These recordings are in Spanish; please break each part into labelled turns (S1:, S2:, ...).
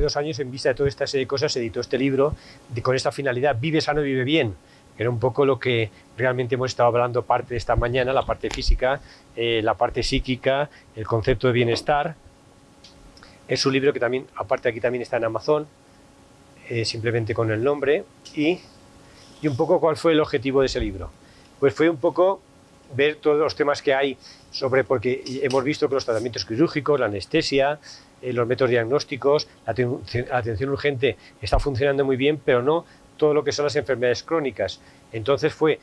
S1: 2 años, en vista de toda esta serie de cosas, editó este libro con esta finalidad: Vive sano, vive bien, que era un poco lo que realmente hemos estado hablando parte de esta mañana, la parte física, la parte psíquica, el concepto de bienestar. Es un libro que también, aparte aquí también está en Amazon, simplemente con el nombre. Y un poco, ¿cuál fue el objetivo de ese libro? Pues fue un poco ver todos los temas que hay sobre, porque hemos visto que los tratamientos quirúrgicos, la anestesia, los métodos diagnósticos, la atención urgente está funcionando muy bien, pero no todo lo que son las enfermedades crónicas. Entonces fue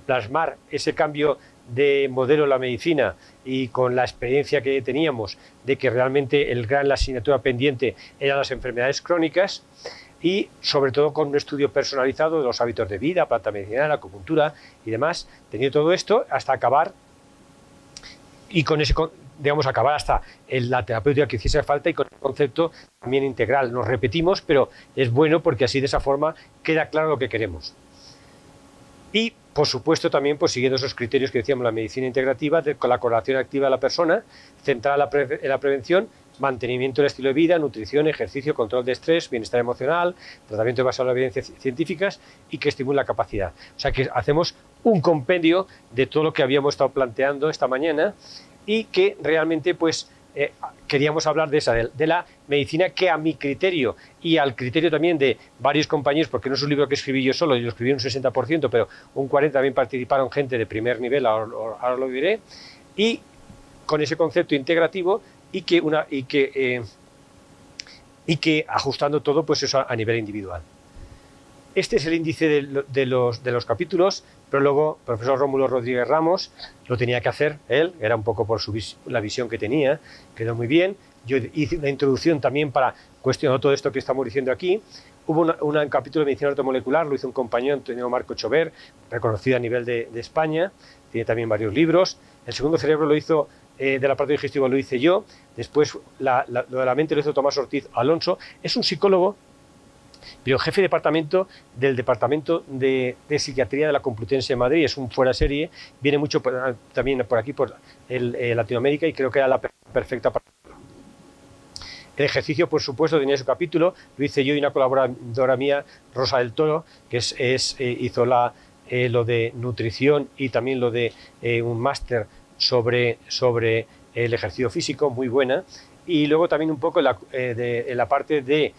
S1: plasmar ese cambio de modelo en la medicina, y con la experiencia que teníamos de que realmente la asignatura pendiente eran las enfermedades crónicas, y sobre todo con un estudio personalizado de los hábitos de vida, planta medicinal, acupuntura y demás, teniendo todo esto hasta acabar, y con ese, digamos, acabar hasta la terapéutica que hiciese falta, y con el concepto también integral. Nos repetimos, pero es bueno porque así, de esa forma, queda claro lo que queremos. Y, por supuesto, también pues siguiendo esos criterios que decíamos, la medicina integrativa, con la colaboración activa de la persona, centrada en la prevención, mantenimiento del estilo de vida, nutrición, ejercicio, control de estrés, bienestar emocional, tratamiento basado en las evidencias científicas y que estimula la capacidad. O sea que hacemos un compendio de todo lo que habíamos estado planteando esta mañana, y que realmente pues queríamos hablar de esa, de la medicina que, a mi criterio y al criterio también de varios compañeros, porque no es un libro que escribí yo solo, yo lo escribí un 60%, pero un 40% también participaron gente de primer nivel, ahora lo diré, y con ese concepto integrativo, y que ajustando todo pues eso a nivel individual. Este es el índice de los capítulos, pero luego el profesor Rómulo Rodríguez Ramos lo tenía que hacer él, era un poco por la visión que tenía, quedó muy bien. Yo hice una introducción también para cuestionar todo esto que estamos diciendo aquí. Hubo un capítulo de medicina ortomolecular, lo hizo un compañero, Antonio Marco Chover, reconocido a nivel de España, tiene también varios libros. El segundo cerebro lo hizo, del aparato digestivo lo hice yo. Después lo de la mente lo hizo Tomás Ortiz Alonso. Es un psicólogo, pero jefe de departamento del Departamento de Psiquiatría de la Complutense de Madrid. Es un fuera de serie, viene mucho también por aquí, por Latinoamérica, y creo que era la perfecta para... El ejercicio, por supuesto, tenía su capítulo, lo hice yo y una colaboradora mía, Rosa del Toro, que hizo lo de nutrición y también lo de un máster sobre el ejercicio físico, muy buena. Y luego también un poco en la parte de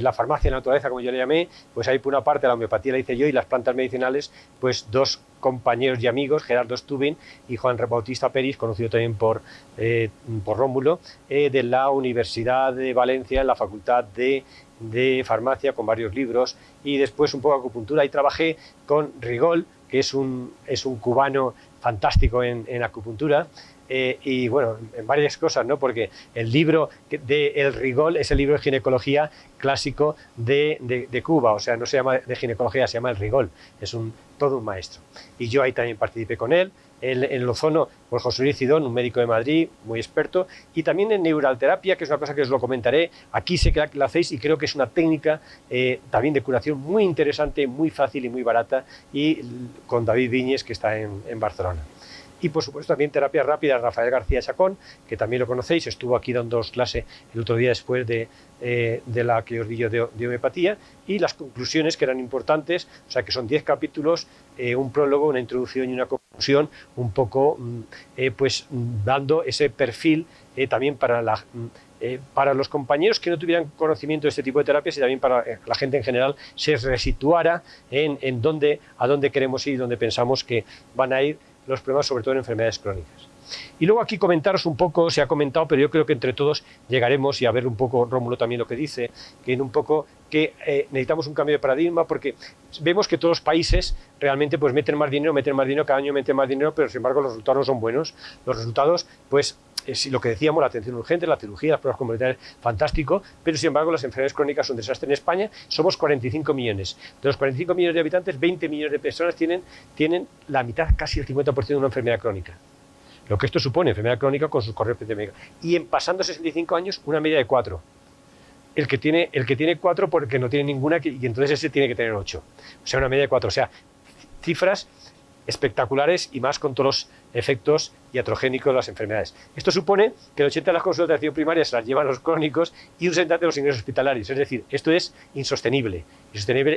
S1: la farmacia de la naturaleza, como yo le llamé, pues ahí por una parte la homeopatía la hice yo, y las plantas medicinales, pues dos compañeros y amigos, Gerardo Stubin y Juan Bautista Peris, conocido también por Rómulo, de la Universidad de Valencia, en la Facultad de Farmacia, con varios libros. Y después un poco de acupuntura, y trabajé con Rigol, que es un cubano fantástico en acupuntura. Y bueno, en varias cosas, ¿no? Porque el libro de El Rigol es el libro de ginecología clásico de Cuba, o sea, no se llama de ginecología, se llama El Rigol, es todo un maestro. Y yo ahí también participé con él. En el ozono, pues José Luis Cidón, un médico de Madrid, muy experto, y también en neuralterapia, que es una cosa que os lo comentaré, aquí sé que la hacéis, y creo que es una técnica también de curación muy interesante, muy fácil y muy barata, y con David Viñes, que está en Barcelona. Y por supuesto también terapia rápida, Rafael García Chacón, que también lo conocéis, estuvo aquí dando clase el otro día después de la que os di yo de homeopatía, y las conclusiones que eran importantes, o sea que son 10 capítulos, un prólogo, una introducción y una conclusión, un poco pues dando ese perfil también para los compañeros que no tuvieran conocimiento de este tipo de terapias, y también para la gente en general se resituara a dónde queremos ir y dónde pensamos que van a ir los problemas, sobre todo en enfermedades crónicas. Y luego aquí comentaros un poco, se ha comentado, pero yo creo que entre todos llegaremos, y a ver un poco Rómulo también lo que dice, que en un poco que necesitamos un cambio de paradigma, porque vemos que todos los países realmente pues meten más dinero, cada año meten más dinero, pero sin embargo los resultados no son buenos. Los resultados, pues lo que decíamos, la atención urgente, la cirugía, las pruebas complementarias, fantástico, pero sin embargo las enfermedades crónicas son un desastre. En España somos 45 millones. De los 45 millones de habitantes, 20 millones de personas tienen la mitad, casi el 50% de una enfermedad crónica. Lo que esto supone, enfermedad crónica con sus correspondientes médicos. Y en pasando 65 años, una media de 4. El que tiene 4 porque no tiene ninguna, y entonces ese tiene que tener 8. O sea, una media de 4. O sea, cifras espectaculares y más con todos los efectos iatrogénicos de las enfermedades. Esto supone que el 80% de las consultas de atención primaria se las llevan los crónicos y un 70% de los ingresos hospitalarios. Es decir, esto es insostenible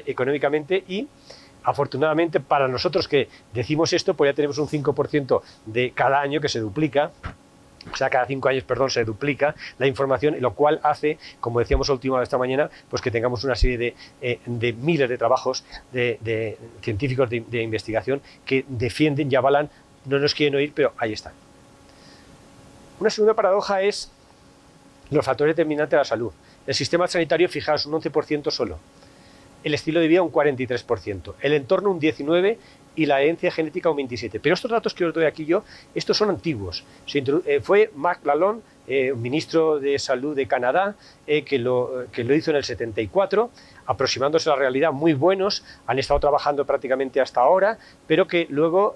S1: económicamente y afortunadamente para nosotros que decimos esto, pues ya tenemos un 5% de cada año que se duplica. O sea, cada 5 años, perdón, se duplica la información, lo cual hace, como decíamos a última vez esta mañana, pues que tengamos una serie de miles de trabajos de científicos de investigación que defienden y avalan, no nos quieren oír, pero ahí están. Una segunda paradoja es los factores determinantes de la salud. El sistema sanitario, fijaos, un 11% solo. El estilo de vida un 43%. El entorno un 19% y la herencia genética un 27%. Pero estos datos que os doy aquí yo, estos son antiguos. Fue Mark Lalonde, ministro de Salud de Canadá, que lo hizo en el 74, aproximándose a la realidad, muy buenos, han estado trabajando prácticamente hasta ahora, pero que luego,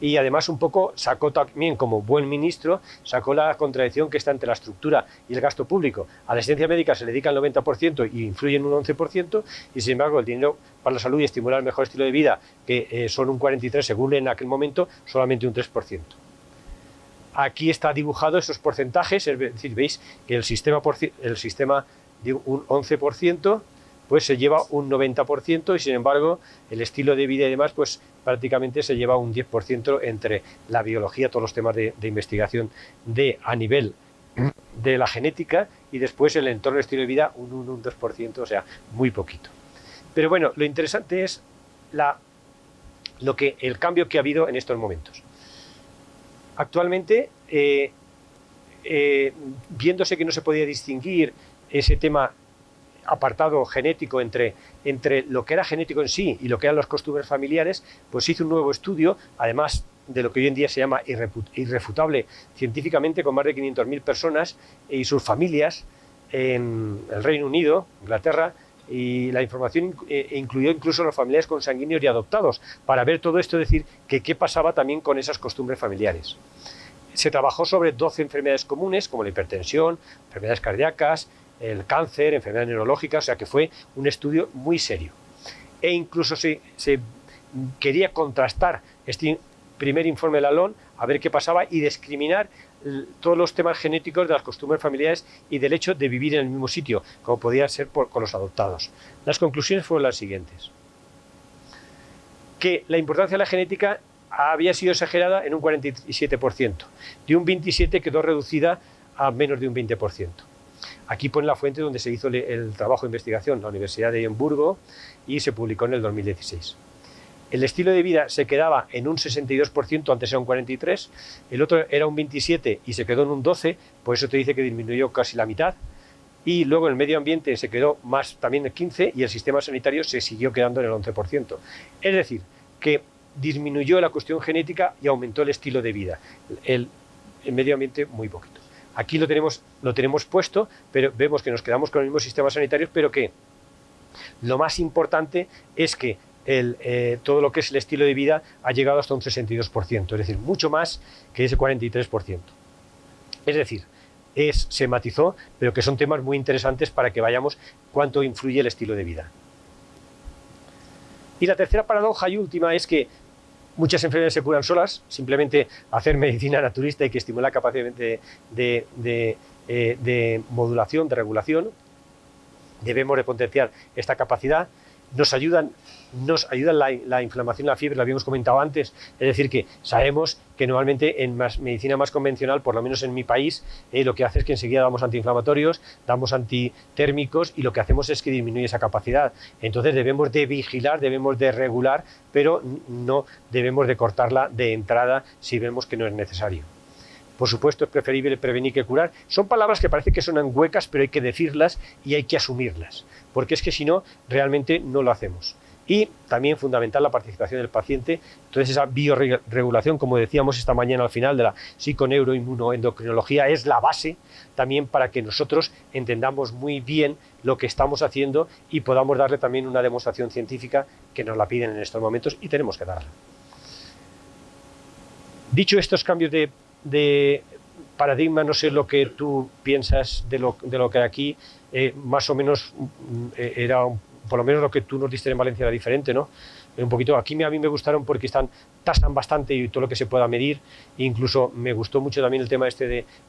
S1: y además un poco sacó también como buen ministro, sacó la contradicción que está entre la estructura y el gasto público. A la asistencia médica se le dedica el 90% y influye en un 11%, y sin embargo el dinero para la salud y estimular el mejor estilo de vida, que son un 43% según en aquel momento, solamente un 3%. Aquí está dibujado esos porcentajes, es decir, veis que el sistema de un 11%, pues se lleva un 90% y sin embargo el estilo de vida y demás, pues prácticamente se lleva un 10% entre la biología, todos los temas de investigación a nivel de la genética y después el entorno del estilo de vida un 2%, o sea, muy poquito. Pero bueno, lo interesante es el cambio que ha habido en estos momentos. Actualmente, viéndose que no se podía distinguir ese tema apartado genético entre lo que era genético en sí y lo que eran las costumbres familiares, pues se hizo un nuevo estudio, además de lo que hoy en día se llama irrefutable científicamente, con más de 500.000 personas y sus familias en el Reino Unido, Inglaterra, y la información incluyó incluso a los familiares consanguíneos y adoptados, para ver todo esto, es decir, qué pasaba también con esas costumbres familiares. Se trabajó sobre 12 enfermedades comunes, como la hipertensión, enfermedades cardíacas, el cáncer, enfermedades neurológicas, o sea que fue un estudio muy serio. E incluso se quería contrastar este primer informe de Lalonde, a ver qué pasaba y discriminar todos los temas genéticos de las costumbres familiares y del hecho de vivir en el mismo sitio, como podía ser con los adoptados. Las conclusiones fueron las siguientes: que la importancia de la genética había sido exagerada en un 47%, de un 27% quedó reducida a menos de un 20%. Aquí pone la fuente donde se hizo el trabajo de investigación, la Universidad de Edimburgo, y se publicó en el 2016. El estilo de vida se quedaba en un 62%, antes era un 43%, el otro era un 27% y se quedó en un 12%, por eso te dice que disminuyó casi la mitad, y luego el medio ambiente se quedó más también el 15% y el sistema sanitario se siguió quedando en el 11%. Es decir, que disminuyó la cuestión genética y aumentó el estilo de vida. El medio ambiente muy poquito. Aquí lo tenemos puesto, pero vemos que nos quedamos con los mismos sistemas sanitarios, pero que lo más importante es que todo lo que es el estilo de vida ha llegado hasta un 62%, es decir, mucho más que ese 43%. Es decir, se matizó, pero que son temas muy interesantes para que vayamos cuánto influye el estilo de vida. Y la tercera paradoja y última es que muchas enfermedades se curan solas, simplemente hacer medicina naturista y que estimula la capacidad de modulación, de regulación. Debemos de potenciar esta capacidad. Nos ayudan la inflamación y la fiebre, lo habíamos comentado antes, es decir, que sabemos que normalmente en medicina más convencional, por lo menos en mi país, lo que hace es que enseguida damos antiinflamatorios, damos antitérmicos y lo que hacemos es que disminuye esa capacidad. Entonces debemos de vigilar, debemos de regular, pero no debemos de cortarla de entrada si vemos que no es necesario. Por supuesto, es preferible prevenir que curar. Son palabras que parece que suenan huecas, pero hay que decirlas y hay que asumirlas, porque es que si no, realmente no lo hacemos. Y también fundamental la participación del paciente. Entonces esa biorregulación, como decíamos esta mañana al final de la psiconeuroinmunoendocrinología, es la base también para que nosotros entendamos muy bien lo que estamos haciendo y podamos darle también una demostración científica que nos la piden en estos momentos y tenemos que darla. Dicho estos cambios de paradigma, no sé lo que tú piensas de lo que aquí más o menos era por lo menos lo que tú nos diste en Valencia era diferente, ¿no? Un poquito, aquí a mí me gustaron porque están tasan bastante y todo lo que se pueda medir. Incluso me gustó mucho también el tema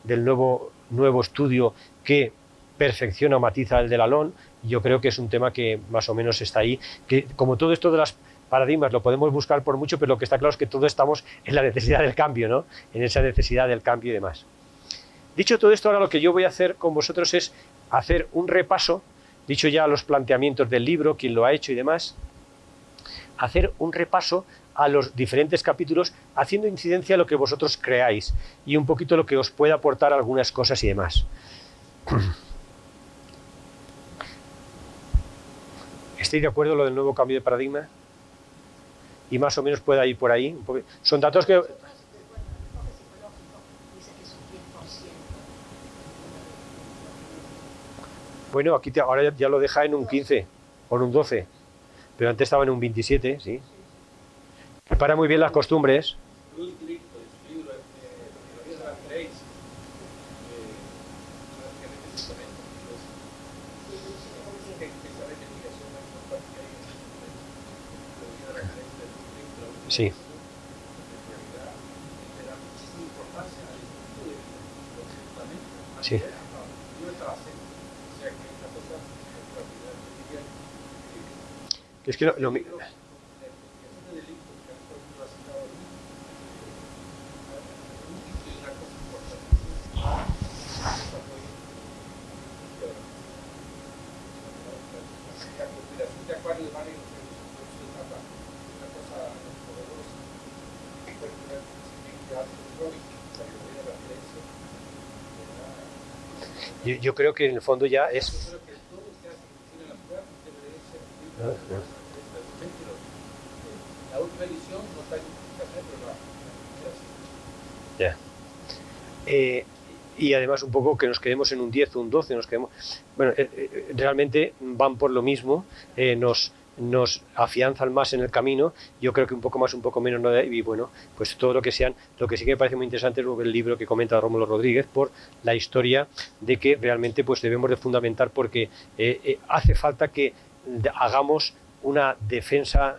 S1: del nuevo estudio que perfecciona o matiza el de Lalón. Yo creo que es un tema que más o menos está ahí, que como todo esto de las paradigmas lo podemos buscar por mucho, pero lo que está claro es que todos estamos en la necesidad del cambio, ¿no? En esa necesidad del cambio y demás. Dicho todo esto, ahora lo que yo voy a hacer con vosotros es hacer un repaso, dicho ya los planteamientos del libro, quién lo ha hecho y demás, hacer un repaso a los diferentes capítulos, haciendo incidencia a lo que vosotros creáis y un poquito lo que os pueda aportar algunas cosas y demás. ¿Estáis de acuerdo lo del nuevo cambio de paradigma? Y más o menos pueda ir por ahí. Son datos que... Bueno, aquí ahora ya lo deja en un 15 o en un 12, pero antes estaba en un 27, sí. Prepara muy bien las costumbres. Sí. Sí. Es que no yo creo que en el fondo ya es...
S2: La última edición no está en internet, pero
S1: y además un poco que nos quedemos en un 10 o un 12, nos quedemos... Bueno, realmente van por lo mismo, nos afianzan más en el camino, yo creo que un poco más, un poco menos, ¿no? Y bueno, pues todo lo que sean, lo que sí que me parece muy interesante es el libro que comenta Rómulo Rodríguez, por la historia de que realmente pues debemos de fundamentar, porque hace falta que hagamos una defensa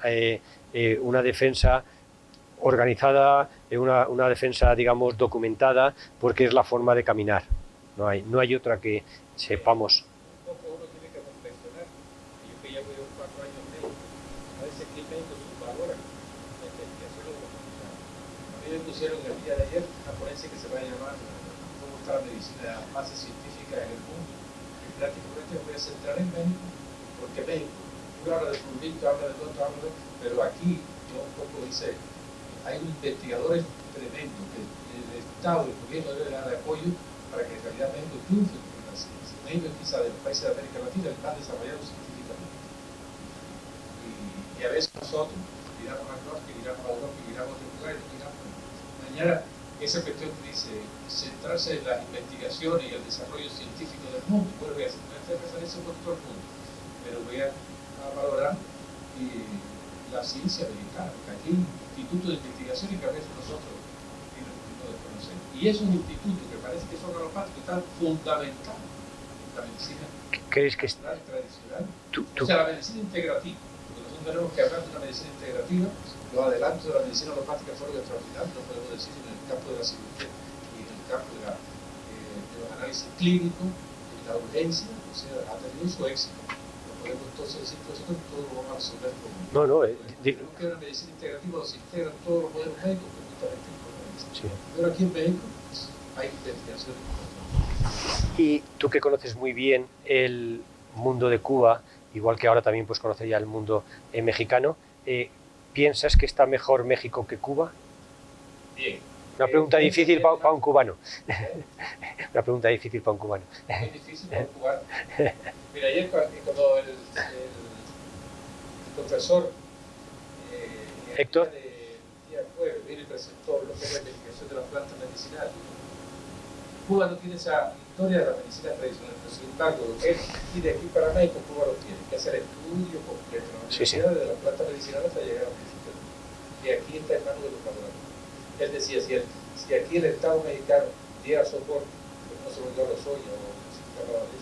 S1: organizada, una defensa, digamos, documentada, porque es la forma de caminar. No hay otra que sepamos.
S2: un poco uno tiene que reflexionar. Yo que llevo 4 años médico, a veces que el médico subvalora la investigación. A mí me pusieron el día de ayer una ponencia que se va a llamar ¿Cómo está la medicina base científica en el mundo? Y prácticamente me voy a centrar en médico, porque médico, tú hablas de Fulvito, hablas de otro, pero aquí yo un poco dice, hay investigadores tremendos que el Estado y el gobierno debe dar apoyo para que en realidad México triunfe en la ciencia. México es quizá de los países de América Latina el más desarrollado científicamente. Y a veces nosotros miramos al norte, miramos a Europa, miramos a otros lugares, miramos mañana esa cuestión que dice centrarse en las investigaciones y el desarrollo científico del mundo. Bueno, voy a hacer referencia por todo el mundo, pero voy a valorar la ciencia mexicana, porque aquí hay un instituto de investigación y que a veces nosotros no desconocemos. Y es un instituto que parece que son alopáticos, está fundamental en la medicina.
S1: ¿Crees que
S2: tradicional? O sea, la medicina integrativa, porque nosotros tenemos que hablar de una medicina integrativa. Los adelantos de la medicina alopática fueron extraordinarios, no podemos decir, en el campo de la cirugía y en el campo de los análisis clínicos, en la urgencia, o sea, ha tenido su éxito. Podemos entonces decir que nosotros todo lo vamos a resolver como... Tenemos que una medicina integrativa donde se integran todos los modelos médicos que justamente importantes. Sí. Pero aquí en México hay investigaciones importantes.
S1: Y tú que conoces muy bien el mundo de Cuba, igual que ahora también pues conoces ya el mundo mexicano, ¿piensas que está mejor México que Cuba?
S2: Bien.
S1: Una pregunta difícil para un cubano. Una pregunta difícil para un cubano.
S2: Muy difícil para un cubano. Mira, ayer cuando el profesor
S1: Héctor
S2: el día jueves viene y presentó lo que es la investigación de las plantas medicinales, Cuba no tiene esa historia de la medicina tradicional, pero sin embargo, lo que es y de aquí para México, Cuba lo tiene que hacer estudio completo. La universidad de las plantas medicinales hasta llegar a México. Y aquí está en manos de los laboratorios. Él decía, si aquí el Estado mexicano diera soporte, como no se volvió a los soya o se hablaba de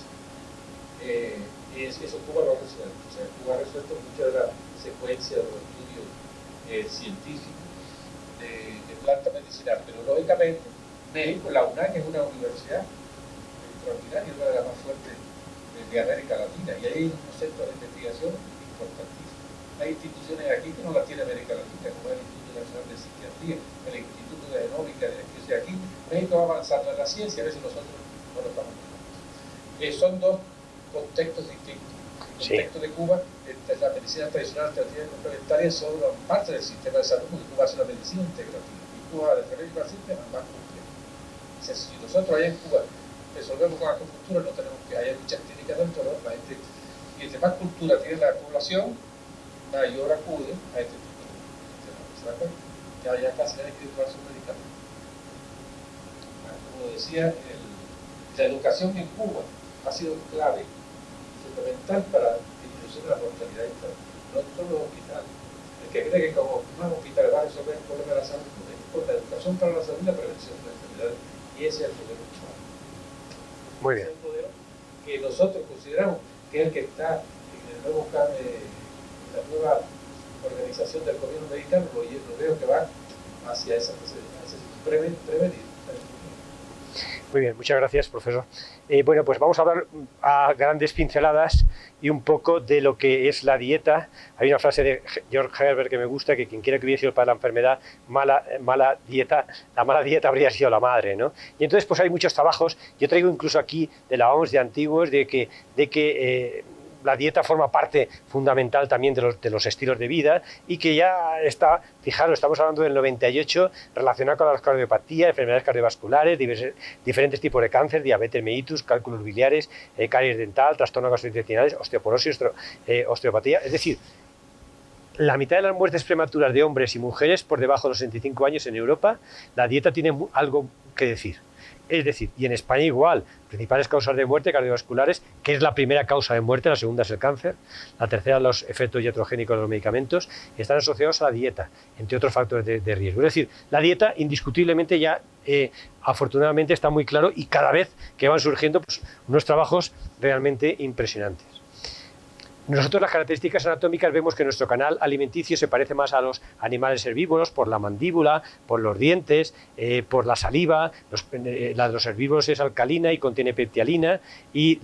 S2: eso, eso Cuba lo ha resuelto. O sea, Cuba ha resuelto muchas de las secuencias de los estudios científicos planta medicinal, pero lógicamente México, la UNAM es una universidad extraordinaria, una de las más fuertes de América Latina, y hay unos centros de investigación importantísimos. Hay instituciones aquí que no las tiene América Latina, como el Instituto Nacional de Psiquiatría, el Instituto de Genómica, que sea aquí. México va avanzando en la ciencia, a veces nosotros no lo estamos viendo. Son dos contextos distintos. El contexto de Cuba, la medicina tradicional alternativa y complementaria son una parte del sistema de salud, porque Cuba hace una medicina integrativa, y Cuba desarrolla un sistema más complejo. Si nosotros allá en Cuba resolvemos con acupuntura, no tenemos que haya muchas clínicas dentro, ¿no? La gente, y más cultura tiene la población, mayor acude a este tipo de sistemas. Ya casi nadie quiere tomar sus medicamentos. Como decía, la educación en Cuba ha sido clave, fundamental para la disminución de la mortalidad infantil, no solo los hospitales. El que cree que como más hospitales va a resolver el problema de la salud, no importa, la educación para la salud y la prevención de las enfermedades, y ese es el modelo cubano.
S1: Muy bien.
S2: Es el modelo que nosotros consideramos que es el que está en el nuevo la nueva organización del gobierno mexicano, lo veo que va hacia esa prevenir.
S1: Muy bien, muchas gracias, profesor. Bueno, pues vamos a hablar a grandes pinceladas y un poco de lo que es la dieta. Hay una frase de George Herbert que me gusta, que quien quiera que hubiese sido para la enfermedad, mala dieta, la mala dieta habría sido la madre, ¿no? Y entonces pues hay muchos trabajos, yo traigo incluso aquí de la OMS, de antiguos, de que la dieta forma parte fundamental también de los estilos de vida y que ya está, fijaros, estamos hablando del 98, relacionado con la cardiopatía, enfermedades cardiovasculares, diferentes tipos de cáncer, diabetes mellitus, cálculos biliares, caries dental, trastornos gastrointestinales, osteoporosis, osteopatía, es decir, la mitad de las muertes prematuras de hombres y mujeres por debajo de los 65 años en Europa, la dieta tiene algo que decir. Es decir, y en España igual, principales causas de muerte cardiovasculares, que es la primera causa de muerte, la segunda es el cáncer, la tercera los efectos iatrogénicos de los medicamentos, están asociados a la dieta, entre otros factores de riesgo. Es decir, la dieta indiscutiblemente ya afortunadamente está muy claro y cada vez que van surgiendo pues, unos trabajos realmente impresionantes. Nosotros las características anatómicas vemos que nuestro canal alimenticio se parece más a los animales herbívoros por la mandíbula, por los dientes, por la saliva. La de los herbívoros es alcalina y contiene pectialina y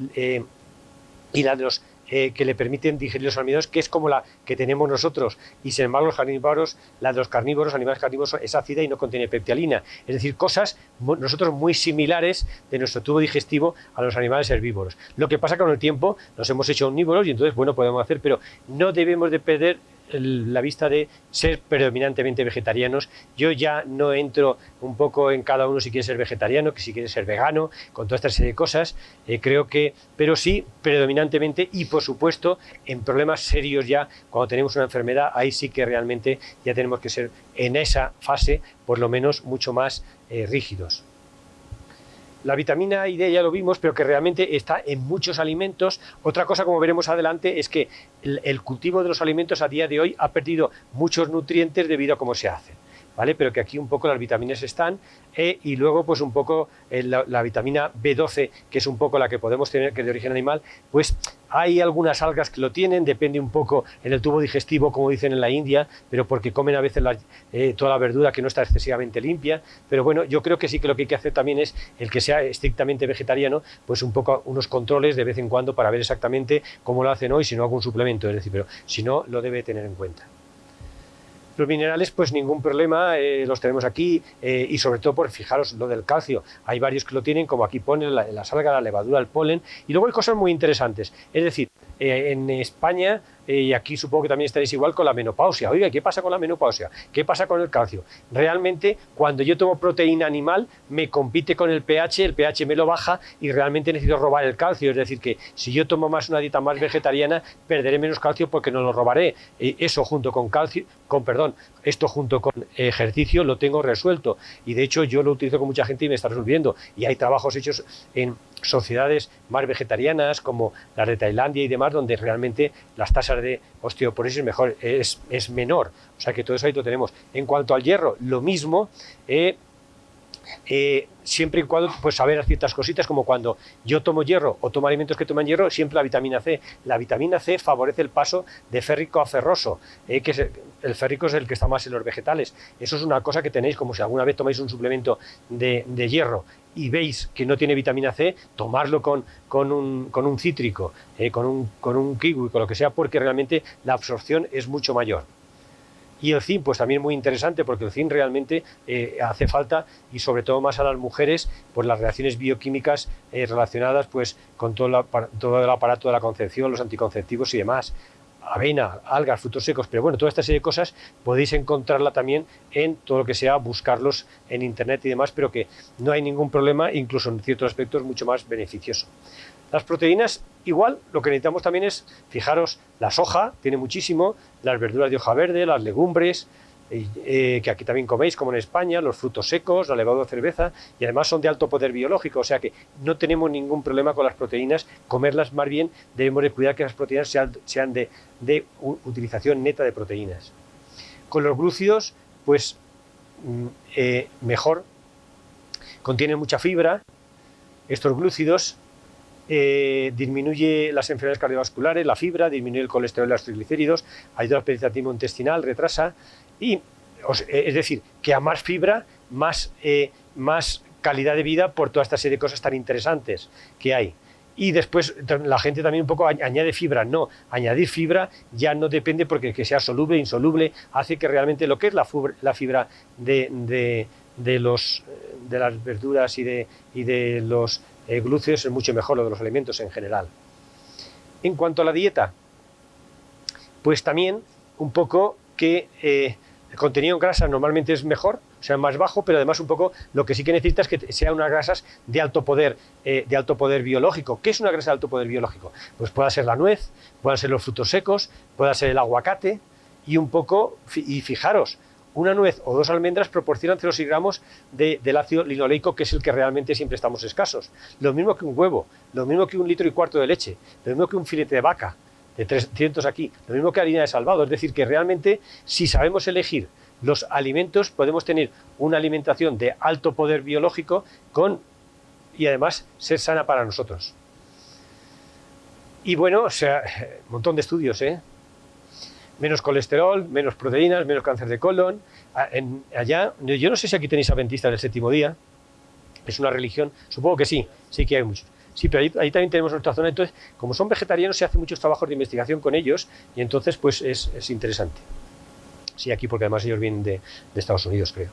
S1: la de los que le permiten digerir los almidones, que es como la que tenemos nosotros, y sin embargo los carnívoros, la de los carnívoros, animales carnívoros, es ácida y no contiene pectialina. Es decir, cosas nosotros muy similares de nuestro tubo digestivo a los animales herbívoros. Lo que pasa que con el tiempo nos hemos hecho omnívoros y entonces, bueno, podemos hacer, pero no debemos de perder la vista de ser predominantemente vegetarianos. Yo ya no entro un poco en cada uno si quiere ser vegetariano, que si quiere ser vegano, con toda esta serie de cosas, creo que, pero sí predominantemente y por supuesto en problemas serios ya, cuando tenemos una enfermedad, ahí sí que realmente ya tenemos que ser en esa fase por lo menos mucho más rígidos. La vitamina A y D ya lo vimos, pero que realmente está en muchos alimentos. Otra cosa, como veremos adelante, es que el cultivo de los alimentos a día de hoy ha perdido muchos nutrientes debido a cómo se hacen, ¿vale? Pero que aquí un poco las vitaminas están y luego pues un poco la vitamina B12, que es un poco la que podemos tener, que es de origen animal, pues hay algunas algas que lo tienen, depende un poco en el tubo digestivo, como dicen en la India, pero porque comen a veces toda la verdura que no está excesivamente limpia. Pero bueno, yo creo que sí que lo que hay que hacer también es, el que sea estrictamente vegetariano, pues un poco unos controles de vez en cuando para ver exactamente cómo lo hacen hoy, si no algún suplemento, es decir, pero si no, lo debe tener en cuenta. Los minerales, pues ningún problema, los tenemos aquí y sobre todo, por fijaros lo del calcio. Hay varios que lo tienen, como aquí pone la alga, la levadura, el polen. Y luego hay cosas muy interesantes. Es decir, en España, y aquí supongo que también estaréis igual con la menopausia. Oiga, ¿qué pasa con la menopausia? ¿Qué pasa con el calcio? Realmente, cuando yo tomo proteína animal, me compite con el pH me lo baja y realmente necesito robar el calcio. Es decir, que si yo tomo más una dieta más vegetariana, perderé menos calcio porque no lo robaré. Eso junto con esto junto con ejercicio lo tengo resuelto. Y de hecho yo lo utilizo con mucha gente y me está resolviendo. Y hay trabajos hechos en sociedades más vegetarianas como las de Tailandia y demás, donde realmente las tasas de osteoporosis es menor. O sea que todo eso ahí lo tenemos. En cuanto al hierro, lo mismo. siempre y cuando pues saber ciertas cositas, como cuando yo tomo hierro o tomo alimentos que toman hierro, siempre la vitamina C. La vitamina C favorece el paso de férrico a ferroso, que es el férrico es el que está más en los vegetales. Eso es una cosa que tenéis, como si alguna vez tomáis un suplemento de hierro y veis que no tiene vitamina C, tomarlo con un cítrico, con un kiwi, con lo que sea, porque realmente la absorción es mucho mayor. Y el zinc, pues también muy interesante, porque el zinc realmente hace falta, y sobre todo más a las mujeres, por las reacciones bioquímicas relacionadas pues con todo el aparato de la concepción, los anticonceptivos y demás. Avena, algas, frutos secos, pero bueno, toda esta serie de cosas podéis encontrarla también en todo lo que sea, buscarlos en internet y demás, pero que no hay ningún problema, incluso en ciertos aspectos mucho más beneficioso. Las proteínas, igual, lo que necesitamos también es, fijaros, la soja tiene muchísimo, las verduras de hoja verde, las legumbres, que aquí también coméis, como en España, los frutos secos, la levadura de cerveza, y además son de alto poder biológico, o sea que no tenemos ningún problema con las proteínas, comerlas más bien, debemos de cuidar que las proteínas sean de utilización neta de proteínas. Con los glúcidos, pues mejor, contienen mucha fibra, estos glúcidos. Disminuye las enfermedades cardiovasculares, la fibra, disminuye el colesterol y los triglicéridos, ayuda al peritonitismo intestinal, retrasa, y es decir, que a más fibra, más calidad de vida por toda esta serie de cosas tan interesantes que hay. Y después la gente también un poco añade fibra. No, añadir fibra ya no depende, porque que sea soluble, insoluble, hace que realmente lo que es la fibra de las verduras y de los glúcidos es mucho mejor, lo de los alimentos en general. En cuanto a la dieta, pues también un poco que el contenido en grasas normalmente es mejor, o sea, más bajo, pero además un poco lo que sí que necesitas es que sean unas grasas de alto poder biológico. ¿Qué es una grasa de alto poder biológico? Pues puede ser la nuez, pueden ser los frutos secos, puede ser el aguacate, y un poco, y fijaros, una nuez o 2 almendras proporcionan 0,6 gramos del ácido linoleico, que es el que realmente siempre estamos escasos. Lo mismo que un huevo, lo mismo que 1,25 litros de leche, lo mismo que un filete de vaca, de 300 aquí, lo mismo que harina de salvado. Es decir, que realmente, si sabemos elegir los alimentos, podemos tener una alimentación de alto poder biológico y además ser sana para nosotros. Y bueno, o sea, un montón de estudios, menos colesterol, menos proteínas, menos cáncer de colon. Allá, yo no sé si aquí tenéis adventistas del séptimo día, es una religión, supongo que sí que hay muchos. Sí, pero ahí también tenemos nuestra zona. Entonces, como son vegetarianos, se hacen muchos trabajos de investigación con ellos, y entonces pues es interesante. Sí, aquí, porque además ellos vienen de Estados Unidos, creo.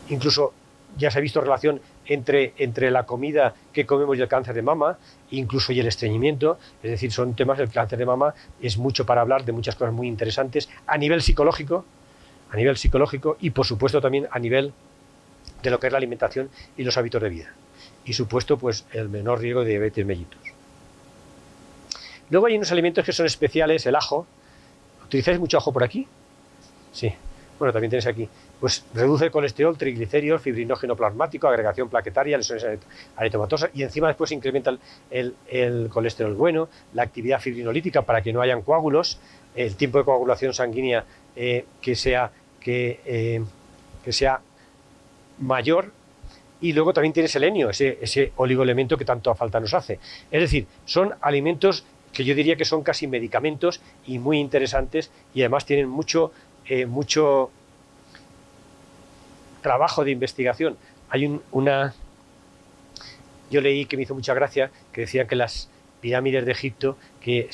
S1: Incluso ya se ha visto relación entre la comida que comemos y el cáncer de mama, incluso y el estreñimiento. Es decir, son temas del cáncer de mama, es mucho para hablar de muchas cosas muy interesantes a nivel psicológico, y por supuesto también a nivel de lo que es la alimentación y los hábitos de vida, y supuesto pues el menor riesgo de diabetes mellitus. Luego hay unos alimentos que son especiales, el ajo. ¿Utilizáis mucho ajo por aquí? Sí. Bueno, también tenéis aquí, pues reduce el colesterol, triglicéridos, fibrinógeno plasmático, agregación plaquetaria, lesiones aritomatosas, y encima después incrementa el colesterol bueno, la actividad fibrinolítica para que no hayan coágulos, el tiempo de coagulación sanguínea que sea mayor, y luego también tiene selenio, ese oligoelemento que tanto falta nos hace. Es decir, son alimentos que yo diría que son casi medicamentos y muy interesantes, y además tienen mucho trabajo de investigación. Hay yo leí que me hizo mucha gracia, que decían que las pirámides de Egipto que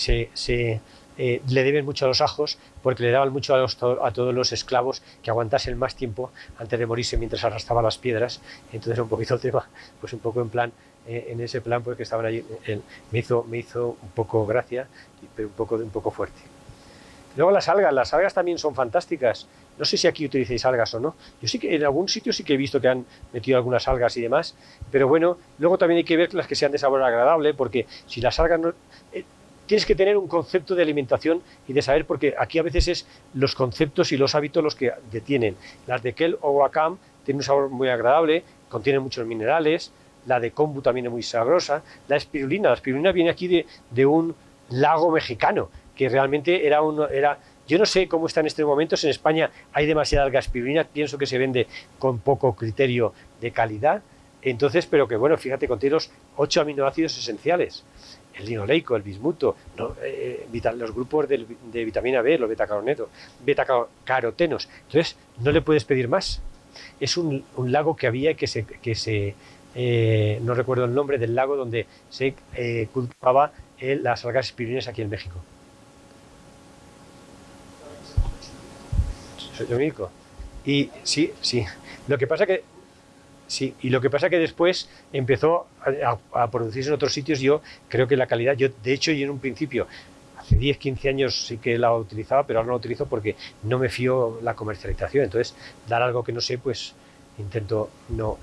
S1: le deben mucho a los ajos, porque le daban mucho a todos los esclavos que aguantasen más tiempo antes de morirse mientras arrastraban las piedras. Entonces un poquito el tema, pues un poco en plan, en ese plan, pues que estaban allí, me hizo un poco gracia, pero un poco fuerte. Luego las algas también son fantásticas. No sé si aquí utilicéis algas o no. Yo sí que en algún sitio sí que he visto que han metido algunas algas y demás, pero bueno, luego también hay que ver las que sean de sabor agradable, porque si las algas no... tienes que tener un concepto de alimentación y de saber, porque aquí a veces es los conceptos y los hábitos los que detienen. Las de Kel o Wakam tienen un sabor muy agradable, contienen muchos minerales. La de kombu también es muy sabrosa. La espirulina viene aquí de un lago mexicano, que realmente Yo no sé cómo está en estos momentos. En España hay demasiada alga-espirulina, pienso que se vende con poco criterio de calidad. Entonces, pero que bueno, fíjate, contiene los 8 aminoácidos esenciales. El linoleico, el bismuto, ¿no? Los grupos de vitamina B, los betacarotenos. Entonces, no le puedes pedir más. Es un lago que había no recuerdo el nombre del lago donde se cultivaba las algas espirulines aquí en México. Soy Dominico. Y sí. Lo que pasa que después empezó a producirse en otros sitios. Yo creo que la calidad, de hecho, yo en un principio, hace 10, 15 años sí que la utilizaba, pero ahora no la utilizo porque no me fío la comercialización. Entonces, dar algo que no sé, pues intento no,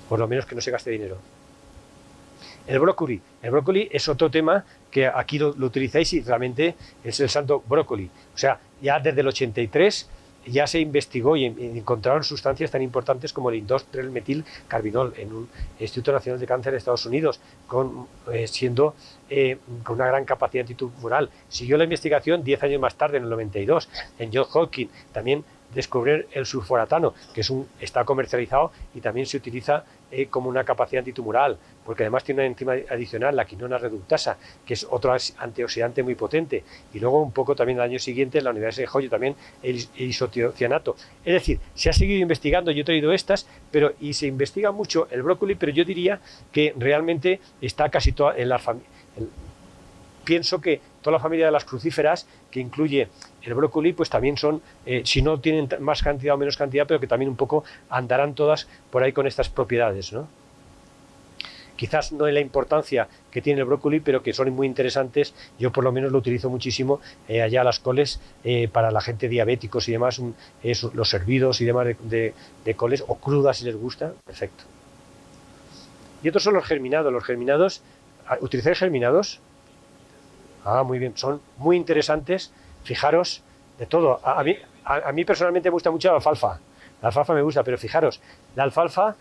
S1: por lo menos que no se gaste dinero. El brócoli es otro tema que aquí lo utilizáis y realmente es el santo brócoli. O sea, ya desde el 83 ya se investigó y encontraron sustancias tan importantes como el indol-metilcarbinol en un Instituto Nacional de Cáncer de Estados Unidos, con una gran capacidad antitumoral. Siguió la investigación 10 años más tarde, en el 92, en Johns Hopkins, también descubrir el sulforatano, que está comercializado y también se utiliza como una capacidad antitumoral, porque además tiene una enzima adicional, la quinona reductasa, que es otro antioxidante muy potente. Y luego un poco también el año siguiente en la Universidad de Ohio también el isotiocianato. Es decir, se ha seguido investigando, yo he traído estas, y se investiga mucho el brócoli, pero yo diría que realmente está casi toda en la familia. Pienso que toda la familia de las crucíferas, que incluye el brócoli, pues también son, si no tienen más cantidad o menos cantidad, pero que también un poco andarán todas por ahí con estas propiedades, ¿no? Quizás no en la importancia que tiene el brócoli, pero que son muy interesantes. Yo por lo menos lo utilizo muchísimo allá a las coles para la gente diabéticos y demás, los hervidos y demás de coles, o crudas si les gusta, perfecto. Y otros son los germinados. Los germinados, ¿utilizáis germinados? Ah, muy bien, son muy interesantes. Fijaros, de todo. A mí personalmente me gusta mucho la alfalfa. La alfalfa me gusta, pero fijaros, la alfalfa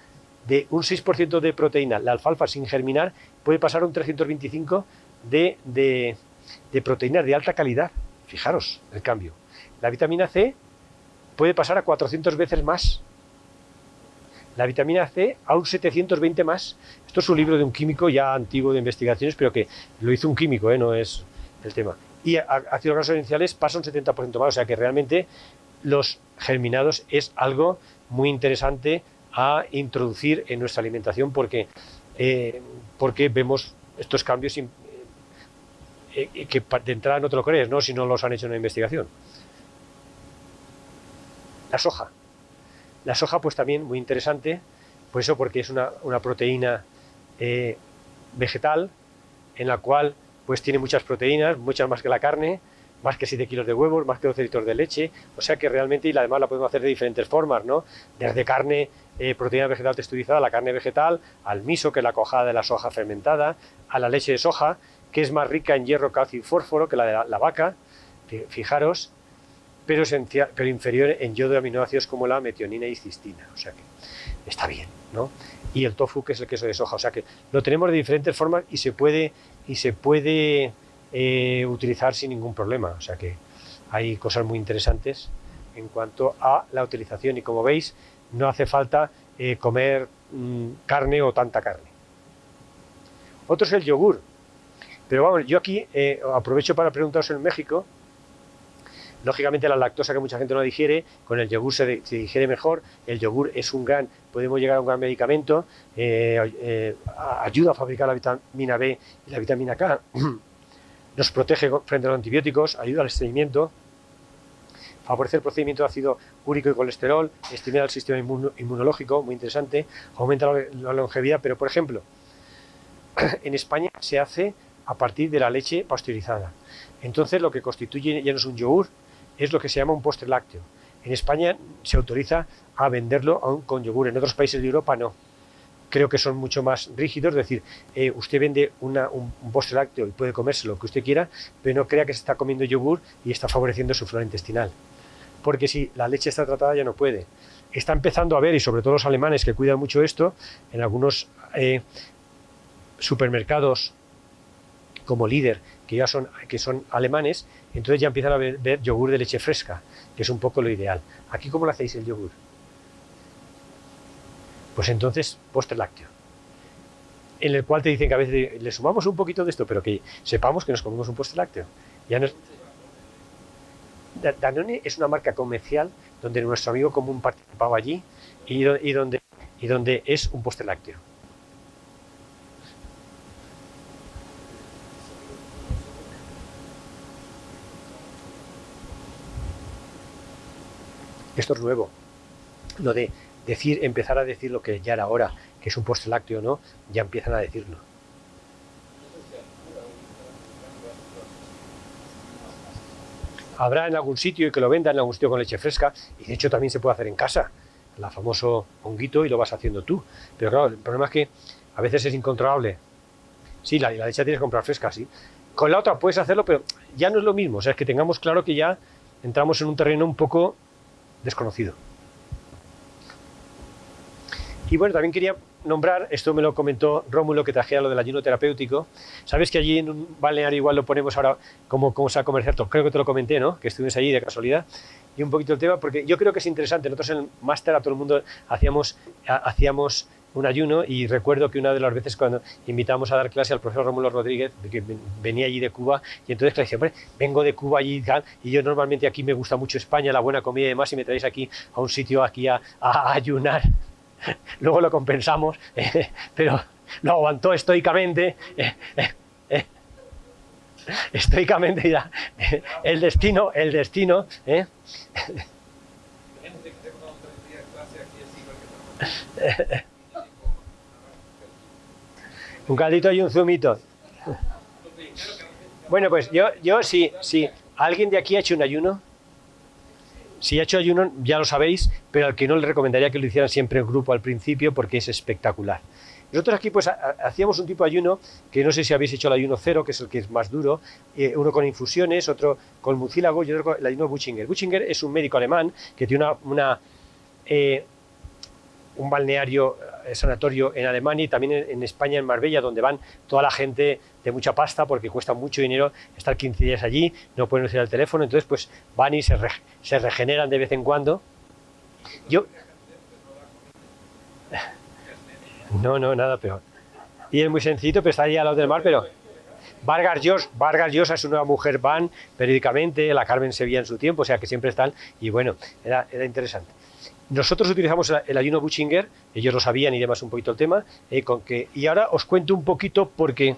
S1: de un 6% de proteína, la alfalfa sin germinar, puede pasar a un 325 de proteínas de alta calidad. Fijaros el cambio. La vitamina C puede pasar a 400 veces más. La vitamina C a un 720 más. Esto es un libro de un químico ya antiguo de investigaciones, pero que lo hizo un químico, no es el tema. Y ácidos grasos esenciales pasa un 70% más, o sea que realmente los germinados es algo muy interesante a introducir en nuestra alimentación porque vemos estos cambios que de entrada no te lo crees, ¿no? Si no los han hecho en una investigación. La soja. La soja pues también muy interesante, pues eso porque es una proteína vegetal en la cual pues tiene muchas proteínas, muchas más que la carne, más que 7 kilos de huevos, más que 12 litros de leche, o sea que realmente, y además la podemos hacer de diferentes formas, ¿no? Desde carne, proteína vegetal texturizada, la carne vegetal, al miso, que es la cuajada de la soja fermentada, a la leche de soja, que es más rica en hierro, calcio y fósforo que la de la vaca, fijaros, pero inferior en yodo y aminoácidos como la metionina y cistina, o sea que está bien, ¿no? Y el tofu, que es el queso de soja, o sea que lo tenemos de diferentes formas y se puede utilizar sin ningún problema, o sea que hay cosas muy interesantes en cuanto a la utilización y como veis no hace falta comer carne o tanta carne. Otro es el yogur, pero vamos, yo aquí aprovecho para preguntaros en México. Lógicamente la lactosa que mucha gente no digiere, con el yogur se digiere mejor. El yogur es podemos llegar a un gran medicamento, ayuda a fabricar la vitamina B y la vitamina K, nos protege frente a los antibióticos, ayuda al estreñimiento, favorece el procedimiento de ácido úrico y colesterol, estimula el sistema inmunológico, muy interesante, aumenta la longevidad, pero por ejemplo, en España se hace a partir de la leche pasteurizada. Entonces lo que constituye ya no es un yogur, es lo que se llama un postre lácteo. En España se autoriza a venderlo aún con yogur, en otros países de Europa no. Creo que son mucho más rígidos, es decir, usted vende un postre lácteo y puede comerse lo que usted quiera, pero no crea que se está comiendo yogur y está favoreciendo su flora intestinal. Porque si la leche está tratada ya no puede. Está empezando a ver, y sobre todo los alemanes que cuidan mucho esto, en algunos supermercados como líder, que son alemanes, entonces ya empiezan a beber yogur de leche fresca, que es un poco lo ideal. ¿Aquí cómo lo hacéis el yogur? Pues entonces, postre lácteo, en el cual te dicen que a veces le sumamos un poquito de esto, pero que sepamos que nos comemos un postre lácteo. Ya no es... Danone es una marca comercial donde nuestro amigo común participaba allí y donde es un postre lácteo. Esto es nuevo, lo de empezar a decir lo que ya era hora, que es un postre lácteo o no, ya empiezan a decirlo. Habrá en algún sitio y que lo vendan en algún sitio con leche fresca, y de hecho también se puede hacer en casa, el famoso honguito, y lo vas haciendo tú. Pero claro, el problema es que a veces es incontrolable. Sí, la leche tienes que comprar fresca, sí. Con la otra puedes hacerlo, pero ya no es lo mismo. O sea, es que tengamos claro que ya entramos en un terreno un poco desconocido. Y bueno, también quería nombrar, esto me lo comentó Rómulo, que trajera lo del ayuno terapéutico. Sabes que allí en un balneario igual lo ponemos ahora como se ha comerciado, creo que te lo comenté, ¿no? Que estuvimos allí de casualidad. Y un poquito el tema, porque yo creo que es interesante. Nosotros en el máster a todo el mundo hacíamos un ayuno, y recuerdo que una de las veces cuando invitamos a dar clase al profesor Rómulo Rodríguez, que venía allí de Cuba, y entonces le decía, hombre, vengo de Cuba allí y yo normalmente aquí me gusta mucho España, la buena comida y demás, y me traéis aquí a un sitio aquí a ayunar. Luego lo compensamos, pero lo aguantó estoicamente, estoicamente ya, el destino. Un caldito y un zumito. Bueno, pues yo si alguien de aquí ha hecho un ayuno, si ha hecho ayuno ya lo sabéis, pero al que no le recomendaría que lo hicieran siempre en grupo al principio, porque es espectacular. Nosotros aquí pues hacíamos un tipo de ayuno, que no sé si habéis hecho el ayuno cero, que es el que es más duro, uno con infusiones, otro con mucílago y otro con el ayuno Buchinger. Buchinger es un médico alemán que tiene un balneario, sanatorio en Alemania, y también en España, en Marbella, donde van toda la gente de mucha pasta, porque cuesta mucho dinero estar 15 días allí, no pueden usar el teléfono, entonces pues van y se regeneran de vez en cuando. No, nada peor. Y es muy sencillo, pero está ahí al lado del mar, pero... Vargas Llosa es una nueva mujer, van periódicamente, la Carmen Sevilla en su tiempo, o sea que siempre están, y bueno, era interesante. Nosotros utilizamos el ayuno Buchinger, ellos lo sabían y demás un poquito el tema, y ahora os cuento un poquito porque,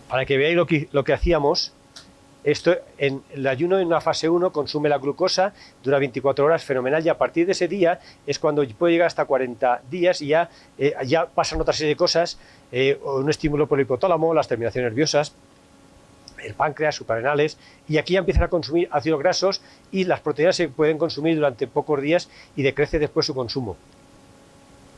S1: para que veáis lo que hacíamos. Esto, en el ayuno en una fase 1 consume la glucosa, dura 24 horas, fenomenal, y a partir de ese día es cuando puede llegar hasta 40 días y ya pasan otra serie de cosas, un estímulo por el hipotálamo, las terminaciones nerviosas, el páncreas, suprarrenales, y aquí ya empiezan a consumir ácidos grasos, y las proteínas se pueden consumir durante pocos días y decrece después su consumo.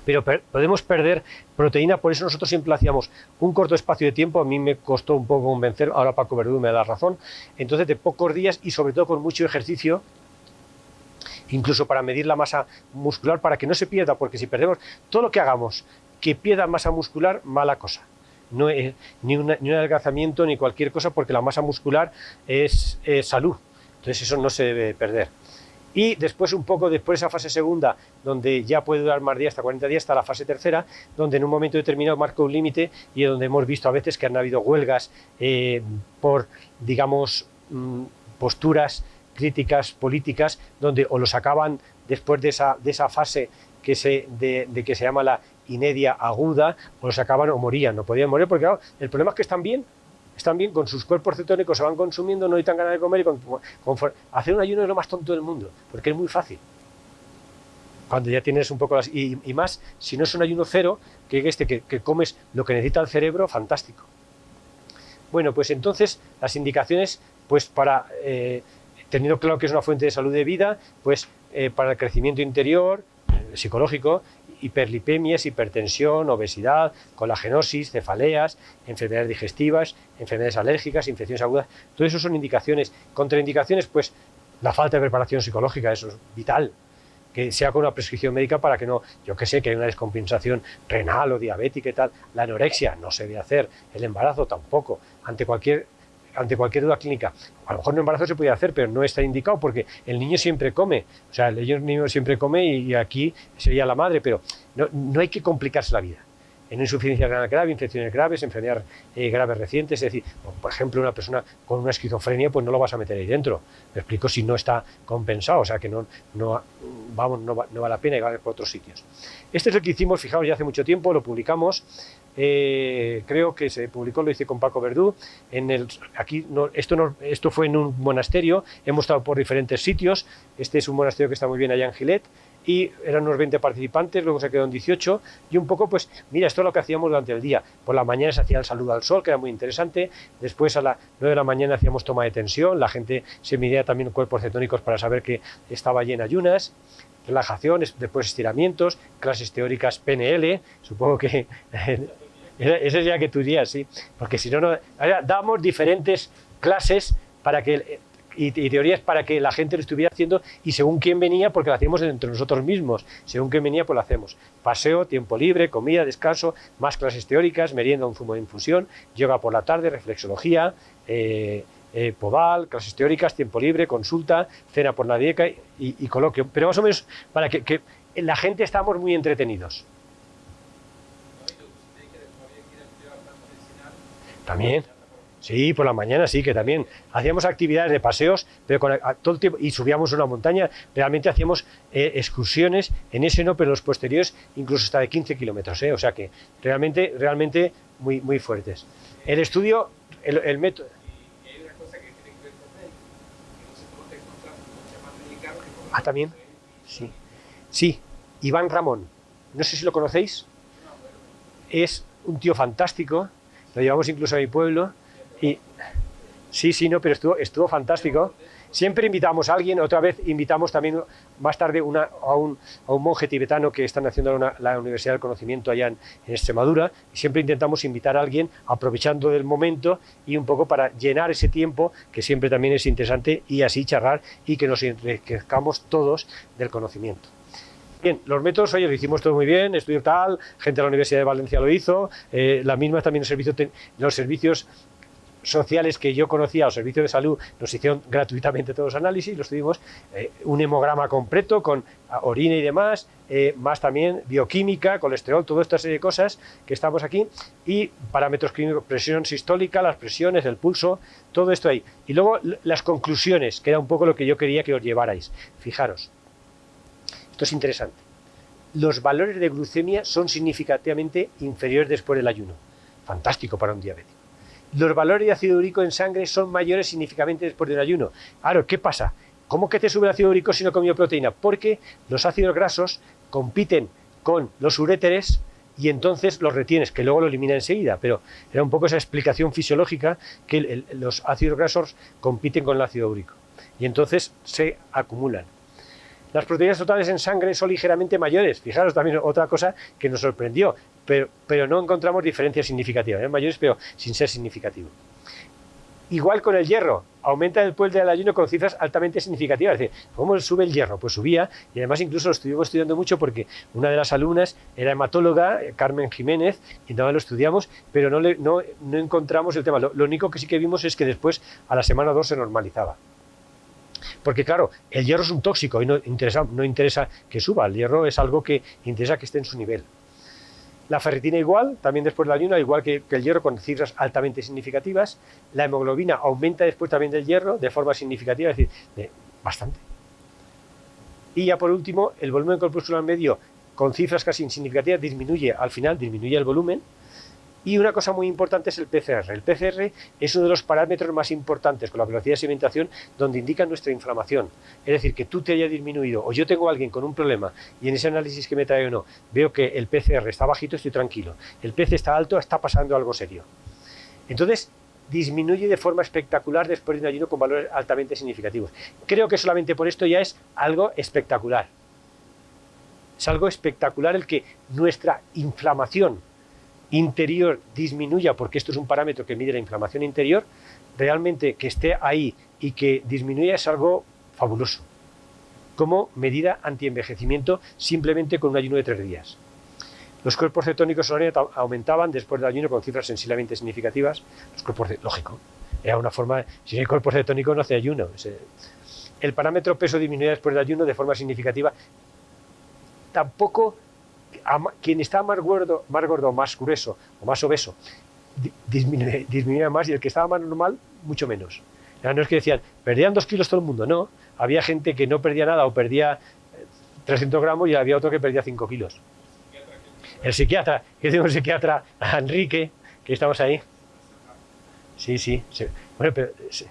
S1: Pero podemos perder proteína, por eso nosotros siempre hacíamos un corto espacio de tiempo. A mí me costó un poco convencer, ahora Paco Verdú me da razón, entonces de pocos días y sobre todo con mucho ejercicio, incluso para medir la masa muscular, para que no se pierda, porque si perdemos todo lo que hagamos que pierda masa muscular, mala cosa. No es ni un adelgazamiento ni cualquier cosa, porque la masa muscular es salud, entonces eso no se debe perder. Y después, un poco después de esa fase segunda, donde ya puede durar más días, hasta 40 días, está la fase tercera, donde en un momento determinado marca un límite, y donde hemos visto a veces que han habido huelgas por, digamos, posturas críticas políticas, donde o los acaban después de esa fase que se llama la inedia aguda, o los acaban o morían, no podían morir, porque claro, el problema es que están bien con sus cuerpos cetónicos, se van consumiendo, no hay tan ganas de comer, y hacer un ayuno es lo más tonto del mundo, porque es muy fácil. Cuando ya tienes un poco y más, si no es un ayuno cero, que comes lo que necesita el cerebro, fantástico. Bueno, pues entonces las indicaciones, pues para, teniendo claro que es una fuente de salud de vida, pues para el crecimiento interior, psicológico, hiperlipemias, hipertensión, obesidad, colagenosis, cefaleas, enfermedades digestivas, enfermedades alérgicas, infecciones agudas, todo eso son indicaciones. Contraindicaciones, pues la falta de preparación psicológica, eso es vital. que sea con una prescripción médica para que no, yo que sé, que hay una descompensación renal o diabética y tal. La anorexia no se debe hacer, el embarazo tampoco, ante cualquier duda clínica. A lo mejor en embarazo se puede hacer, pero no está indicado porque el niño siempre come, o sea, el niño siempre come y aquí sería la madre, pero no hay que complicarse la vida. En insuficiencia renal grave, infecciones graves, enfermedades graves recientes, es decir, por ejemplo, una persona con una esquizofrenia, pues no lo vas a meter ahí dentro. Me explico, si no está compensado, o sea que no vale la pena y vale por otros sitios. Este es el que hicimos, fijaos, ya hace mucho tiempo, lo publicamos. Creo que se publicó, lo hice con Paco Verdú. Esto fue en un monasterio, hemos estado por diferentes sitios. Este es un monasterio que está muy bien allá en Gilet, y eran unos 20 participantes, luego se quedó en 18, y un poco, pues, mira, esto es lo que hacíamos durante el día. Por la mañana se hacía el saludo al sol, que era muy interesante, después a las 9 de la mañana hacíamos toma de tensión, la gente se midía también cuerpos cetónicos para saber que estaba allí en ayunas, relajación, después estiramientos, clases teóricas PNL, supongo que ese sería que tú dirías, sí, porque si no, damos diferentes clases para que y teorías para que la gente lo estuviera haciendo, y según quién venía, porque lo hacíamos entre nosotros mismos, según quién venía, pues lo hacemos. Paseo, tiempo libre, comida, descanso, más clases teóricas, merienda, un zumo de infusión, yoga por la tarde, reflexología, podal, clases teóricas, tiempo libre, consulta, cena por la dieta y coloquio, pero más o menos para que la gente estamos muy entretenidos. También. Sí, por la mañana sí, que también hacíamos actividades de paseos, pero todo el tiempo, y subíamos una montaña, realmente hacíamos excursiones, en ese no, pero en los posteriores incluso hasta de 15 kilómetros, o sea que realmente muy, muy fuertes. El estudio, el método...
S2: Y hay una cosa que tiene que ver con él, que no sé cómo te encuentras mucho más mexicano que con...
S1: Ah, también, sí, Iván Ramón, no sé si lo conocéis, es un tío fantástico, lo llevamos incluso a mi pueblo. Y sí, no, pero estuvo fantástico. Siempre invitamos a alguien, otra vez invitamos también más tarde a un monje tibetano que están haciendo la Universidad del Conocimiento allá en Extremadura, y siempre intentamos invitar a alguien aprovechando del momento y un poco para llenar ese tiempo, que siempre también es interesante, y así charlar y que nos enriquezcamos todos del conocimiento. Bien, los métodos, oye, lo hicimos todo muy bien, estudio tal, gente de la Universidad de Valencia lo hizo, la misma también los servicios sociales que yo conocía, los servicios de salud, nos hicieron gratuitamente todos los análisis, los tuvimos, un hemograma completo con orina y demás, más también bioquímica, colesterol, toda esta serie de cosas que estamos aquí, y parámetros clínicos, presión sistólica, las presiones, el pulso, todo esto ahí. Y luego las conclusiones, que era un poco lo que yo quería que os llevarais. Fijaros, esto es interesante. Los valores de glucemia son significativamente inferiores después del ayuno. Fantástico para un diabético. Los valores de ácido úrico en sangre son mayores significativamente después del ayuno. Claro, ¿qué pasa? ¿Cómo que te sube el ácido úrico si no comió proteína? Porque los ácidos grasos compiten con los uréteres y entonces los retienes, que luego lo elimina enseguida, pero era un poco esa explicación fisiológica, que los ácidos grasos compiten con el ácido úrico y entonces se acumulan. Las proteínas totales en sangre son ligeramente mayores. Fijaros también otra cosa que nos sorprendió, pero no encontramos diferencias significativas, mayores pero sin ser significativo. Igual con el hierro, aumenta después del ayuno con cifras altamente significativas. Es decir, ¿cómo sube el hierro? Pues subía, y además incluso lo estuvimos estudiando mucho porque una de las alumnas era hematóloga, Carmen Jiménez, y no lo estudiamos, pero no encontramos el tema. Lo único que sí que vimos es que después, a la semana 2, se normalizaba. Porque claro, el hierro es un tóxico y no interesa que suba, el hierro es algo que interesa que esté en su nivel. La ferritina igual, también después del ayuno, igual que el hierro, con cifras altamente significativas. La hemoglobina aumenta después también del hierro de forma significativa, es decir, bastante. Y ya por último, el volumen corpuscular medio con cifras casi insignificativas disminuye, al final disminuye el volumen. Y una cosa muy importante es el PCR. El PCR es uno de los parámetros más importantes con la velocidad de sedimentación, donde indica nuestra inflamación. Es decir, que tú te hayas disminuido, o yo tengo a alguien con un problema y en ese análisis que me trae o no, veo que el PCR está bajito, estoy tranquilo. El PC está alto, está pasando algo serio. Entonces, disminuye de forma espectacular después de un ayuno con valores altamente significativos. Creo que solamente por esto ya es algo espectacular. Es algo espectacular el que nuestra inflamación interior disminuya, porque esto es un parámetro que mide la inflamación interior, realmente que esté ahí y que disminuya es algo fabuloso. como medida antienvejecimiento simplemente con un ayuno de 3 días. Los cuerpos cetónicos aumentaban después del ayuno con cifras sensiblemente significativas. Los cuerpos, lógico, era una forma, si no hay cuerpos cetónicos no hace ayuno. El parámetro peso disminuía después del ayuno de forma significativa. Tampoco, quien estaba más gordo, más grueso o más obeso, disminuía más, y el que estaba más normal, mucho menos. No es que decían, perdían 2 kilos todo el mundo, no. Había gente que no perdía nada o perdía 300 gramos y había otro que perdía 5 kilos. El psiquiatra, que tengo un psiquiatra, Enrique, que estamos ahí. Sí, sí. Bueno, pero sí.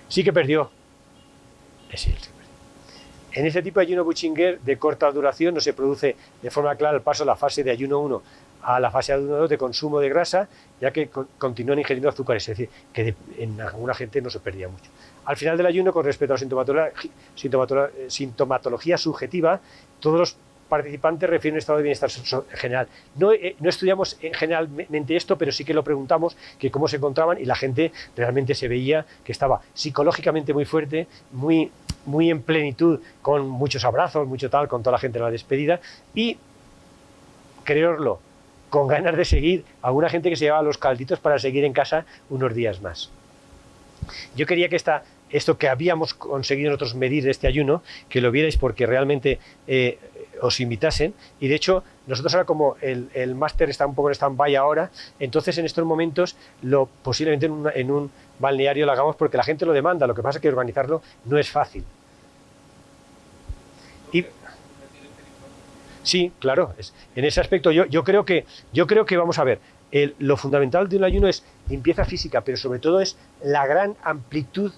S1: Sí que perdió. Sí, que perdió. En este tipo de ayuno Buchinger de corta duración no se produce de forma clara el paso de la fase de ayuno 1 a la fase de ayuno 2 de consumo de grasa, ya que continúan ingiriendo azúcares, es decir, que en alguna gente no se perdía mucho. Al final del ayuno, con respecto a la sintomatología subjetiva, todos los participantes refieren un estado de bienestar general. No estudiamos generalmente esto, pero sí que lo preguntamos, que cómo se encontraban, y la gente realmente se veía que estaba psicológicamente muy fuerte, muy en plenitud, con muchos abrazos, mucho tal, con toda la gente en la despedida, y, creerlo, con ganas de seguir, alguna gente que se llevaba los calditos para seguir en casa unos días más. Yo quería que esto que habíamos conseguido nosotros medir de este ayuno, que lo vierais porque realmente os invitasen, y de hecho nosotros ahora, como el máster está un poco en stand-by ahora, entonces en estos momentos posiblemente en un balneario lo hagamos porque la gente lo demanda. Lo que pasa es que organizarlo no es fácil. Y sí, claro, en ese aspecto yo creo que vamos a ver, lo fundamental de un ayuno es limpieza física, pero sobre todo es la gran amplitud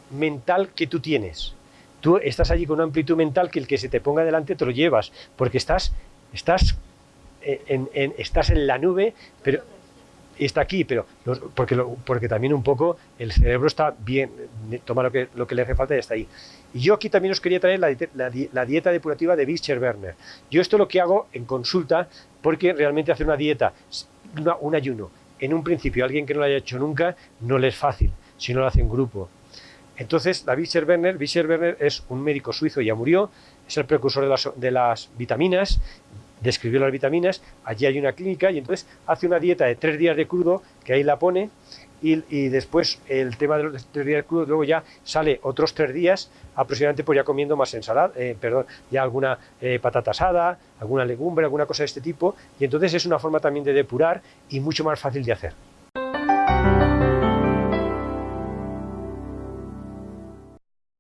S1: mental que tú tienes. Tú estás allí con una amplitud mental que el que se te ponga delante te lo llevas, porque estás en la nube, pero está aquí, pero porque también un poco el cerebro está bien, toma lo que le hace falta y está ahí. Y yo aquí también os quería traer la dieta depurativa de Bichter-Werner. Yo esto lo que hago en consulta, porque realmente hacer una dieta, un ayuno, en un principio, a alguien que no lo haya hecho nunca, no le es fácil, si no lo hace en grupo. Entonces, la Bichter-Werner es un médico suizo, ya murió, es el precursor de las vitaminas, describió las vitaminas. Allí hay una clínica y entonces hace una dieta de 3 días de crudo, que ahí la pone, y después el tema de los 3 días de crudo, luego ya sale otros 3 días, aproximadamente, pues ya comiendo más ensalada, ya alguna patata asada, alguna legumbre, alguna cosa de este tipo, y entonces es una forma también de depurar y mucho más fácil de hacer.